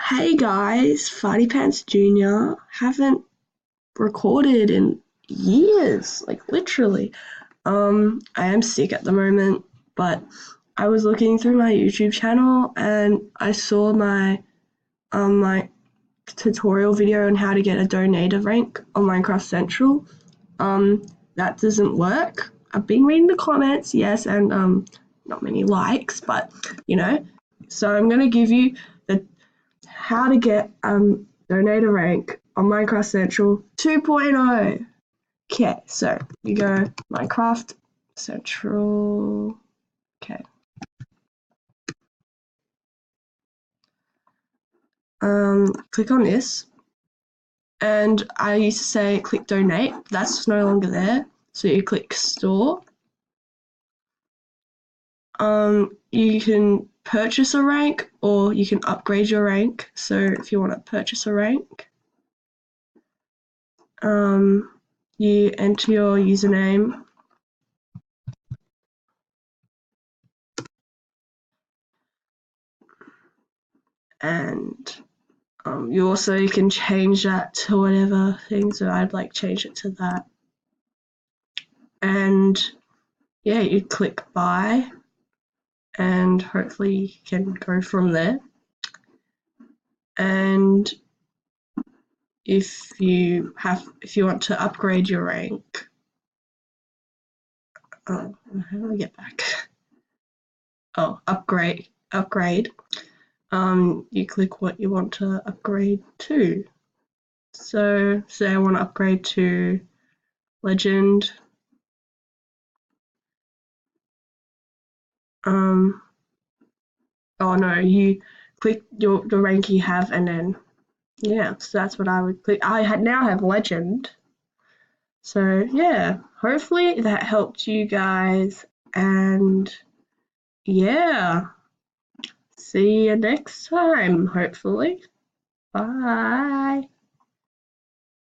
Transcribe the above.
Hey guys, FartyPantsJr. Haven't recorded in years, like literally. I am sick at the moment, but I was looking through my YouTube channel and I saw my tutorial video on how to get a donator rank on Minecraft Central. That doesn't work. I've been reading the comments, yes, and not many likes, but you know. So I'm gonna give you the how to get donator rank on Minecraft Central 2.0. Okay, so you go Minecraft Central. Okay. Click on this, and I used to say click donate. That's no longer there. So you click store. You can purchase a rank or you can upgrade your rank. So if you want to purchase a rank, you enter your username and you can change that to whatever thing. So I'd like change it to that. And yeah, you click buy and hopefully you can go from there. And if you want to upgrade your rank, how do I get back? Oh, upgrade. You click what you want to upgrade to. So say I want to upgrade to legend. Oh no, you click the rank you have and then yeah, so that's what I would click. Now have legend. So yeah, hopefully that helped you guys, and yeah, see you next time, hopefully. Bye.